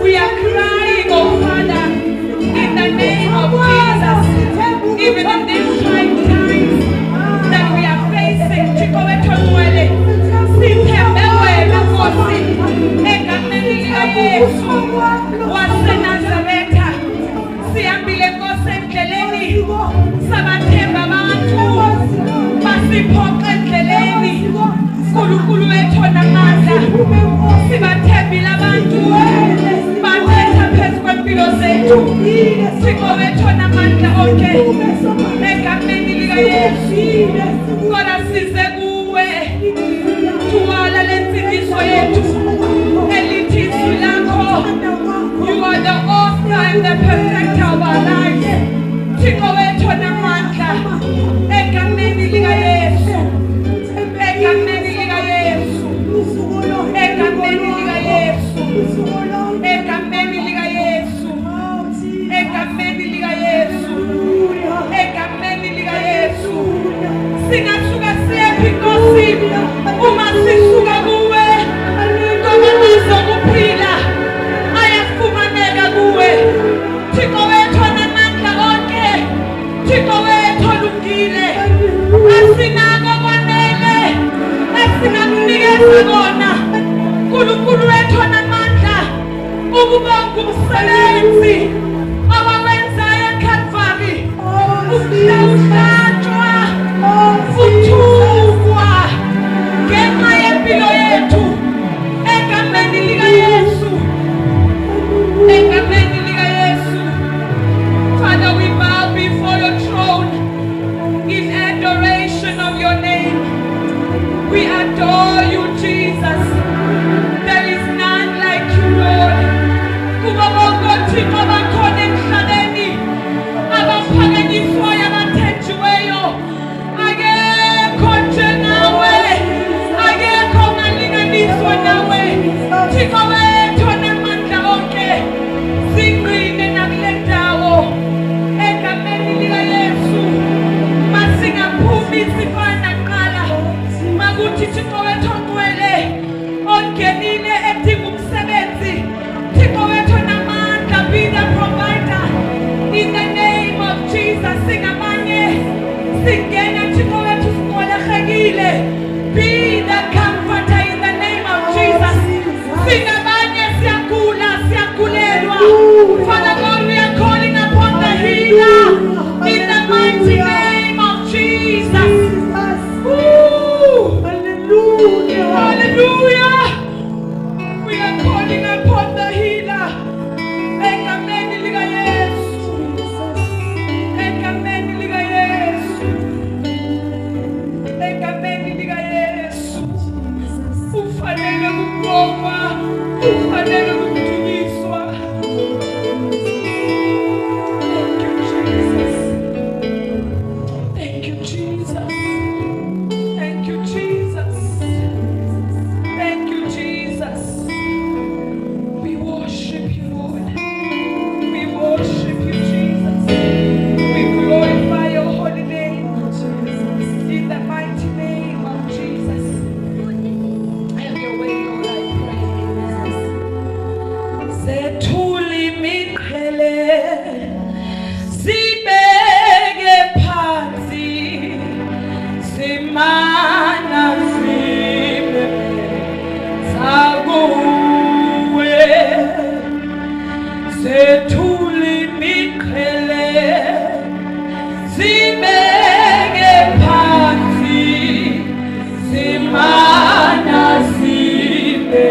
We are crying, oh Father, in the name of Jesus, even in these trying times that we are facing, Chikoweto Nwele, sithemewe nakosi, egameni lika Yesu, wase Nazaretha, sihambile Nkosi endleleni, sabathemba abantu, basiphoqa endleleni, uNkulunkulu wethu onamandla, sibathembile abantu, bathetha phezu kwempilo zethu, Thixo wethu onamandla onke, egameni lika Yesu, Nkona size kuwe, tuwala lensindiso yethu, elithi izwi lakho, you are the author and the perfecter of our lives, Thixo wethu onamandla, egameni lika Yesu, egameni lika Yesu, egameni lika Yesu, egameni lika Yesu, egameni lika Yesu, egameni lika Yesu, singasuka siyephi Nkosi, uma sisuka kuwe, ngoba sizokuphila, ayafumaneka kuwe, Thixo wethu onamandla onke, Thixo wethu olungile, asinako kwanele, esingakunikeza kona, uNkulunkulu wethu onamandla, ukubonga umsebenzi abawenzayo eCalvary, ukuhlatshwa, ukuthukwa, ngenxa yempilo yethu, egameni lika Yesu, egameni lika Yesu. Father, we bow before your throne in adoration of your name. We adore you, Jesus. There is none like you, Lord. Kuba bonke Thixo bakhona emhlabeni, abaphakanyiswayo, abathenjiweyo, akekho njengawe, akekho ongalinganiswa nawe, Thixo wethu onamandla onke, singqine nakule ndawo, egameni lika Yesu, masingaphumi sifana kuqala, makuthi Thixo wethu ongcwele, ongenile edinga umsebenzi, Thixo wethu onamandla, be the provider, in the name of Jesus. Singabanye, singena Thixo wethu sikolehekile, be the comforter in the name of Jesus. Singabanye siyagula, siyagulelwa, Father God, we are calling upon the healer, in the mighty name of Jesus. Ooh. kubongwa, ufanele kudunyiswa. Thank you, Jesus. Thank you, Jesus. Thank you, Jesus. We worship you, Lord. We worship you, Jesus. We glorify your holy name, in the mighty name of Jesus. Have your way, Lord, I pray. Zethuli miqhele, zibeke phansi, zimana zibe zakuwe. Zethuli miqhele, zibeke phansi, zimana zibe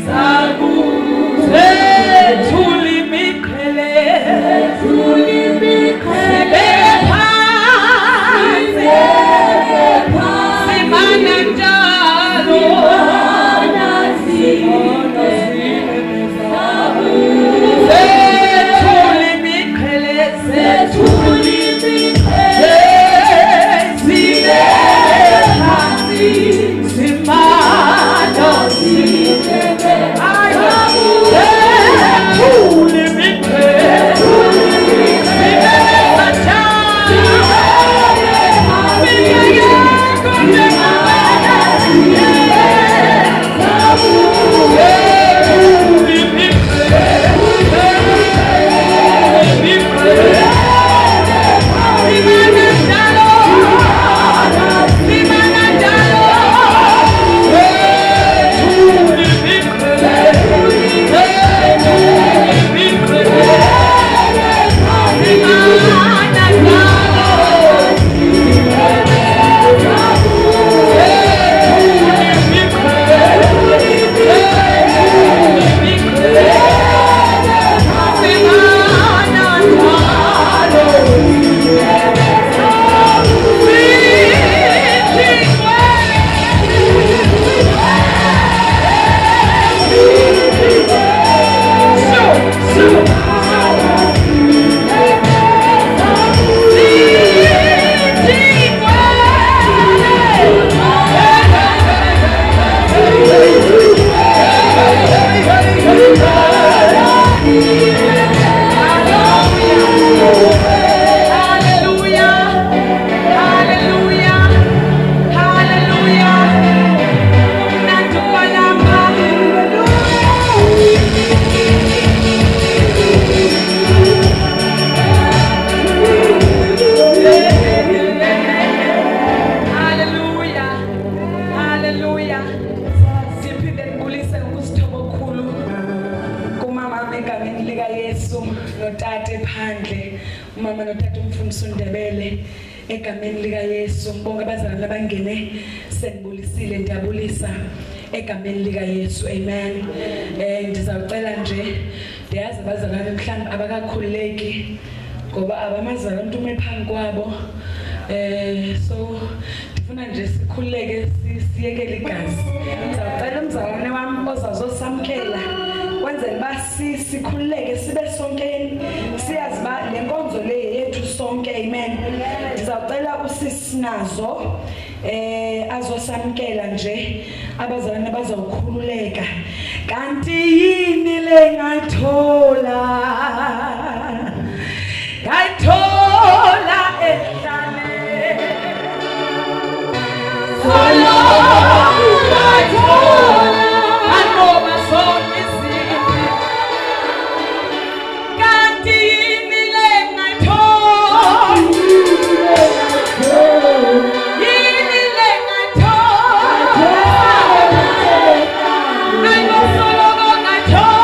zakuwe. Zethuli miqhele, zibeke phansi, zimana njalo, zethuli miqhele, zethuli miqhele, zibeke phansi, zimana zibe zethuli miqhele, zibeke umama notata umfundisi uNdebele egameni lika Yesu. Bonke abazalwane abangene senibulisile, ndiyabulisa egameni lika Yesu. Amen. Ndizawucela nje, ndiyazi abazalwane mhlawumbe abakakhululeki ngoba abamazalwane umuntu ume phambi kwabo, so ndifuna nje sikhululeke siyekele igazi. Ndizawucela umzalwane wami ozazosamkela kwenzela uba sikhululeke sibe sonke siyazi uba le nkonzo le yethu sonke. Amen. Ndizawucela usisinazo azosamkela nje abazalwane bazawukhululeka. Kanti yini le ngayithola ehlane solo ngayithola anoma sonke izinto. Kanti yini le ngayithola, yini le ngayithola, ayosolo ngayithola.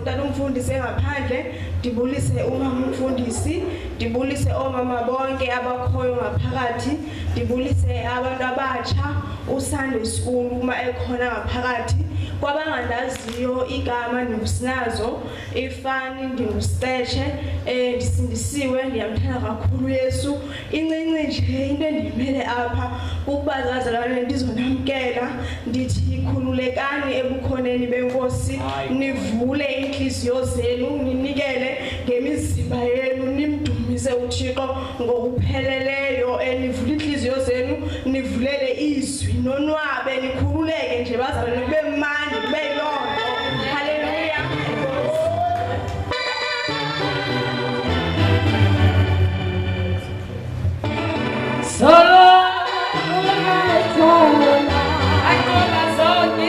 utata umfundisi ngaphandle, ndibulise umama umfundisi, ndibulise omama bonke abakhoyo ngaphakathi, ndibulise abantu abatsha uSunday School uma ekhona ngaphakathi. Kwabangandaziyo igama ndingusinazo, ifani ndingusiteche, ndisindisiwe, ndiyamthanda kakhulu Yesu. Incinci nje into endiyimele apha ukubazazalwane ndizonamkela, ndithi khululekani ebukhoneni benkosi, nivule inhliziyo zenu, ninikele ngemizimba yenu, nimdumise uThixo ngokupheleleyo, nivule inhliziyo zenu, nivulele izwi, nonwabe, nikhululeke nje bazalwane, kube mandi, kube yonke. Haleluya. Solo akoba zonke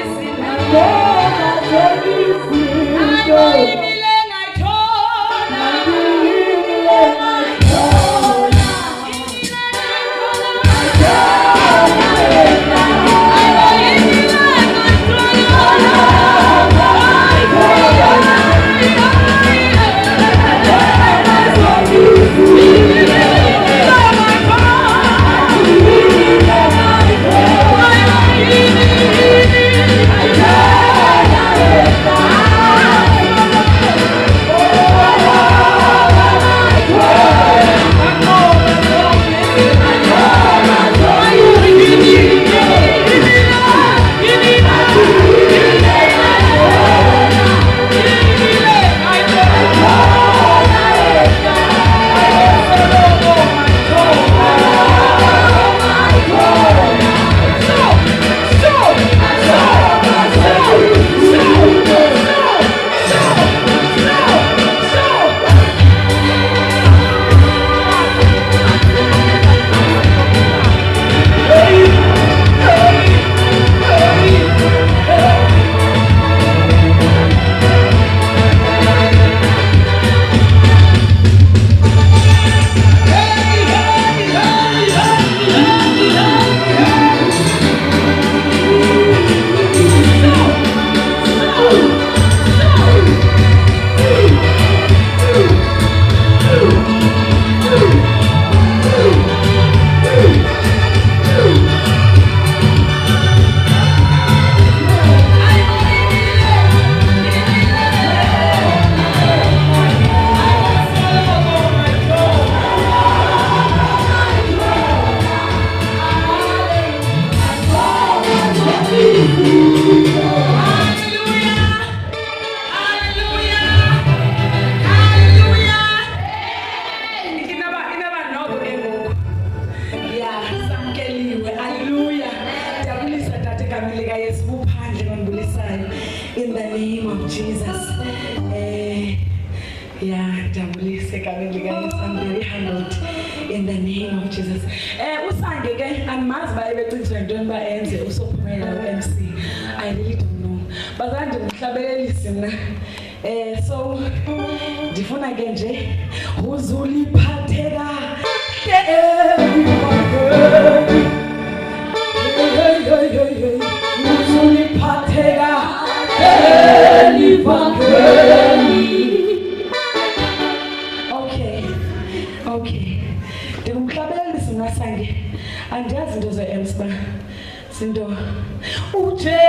in the name of Jesus. I'm very humbled in the name of Jesus. Usange ke angimazi bayebecinga ntoni ba enze usophumela MC. I really don't know. Bazanje ngihlabelelise mina. So ndifuna ke nje uzuliphatheka uzuliphatheka Okay. Ndimhlabelelise ngasange andiyazi into ze-MC ba. Sinto uJesu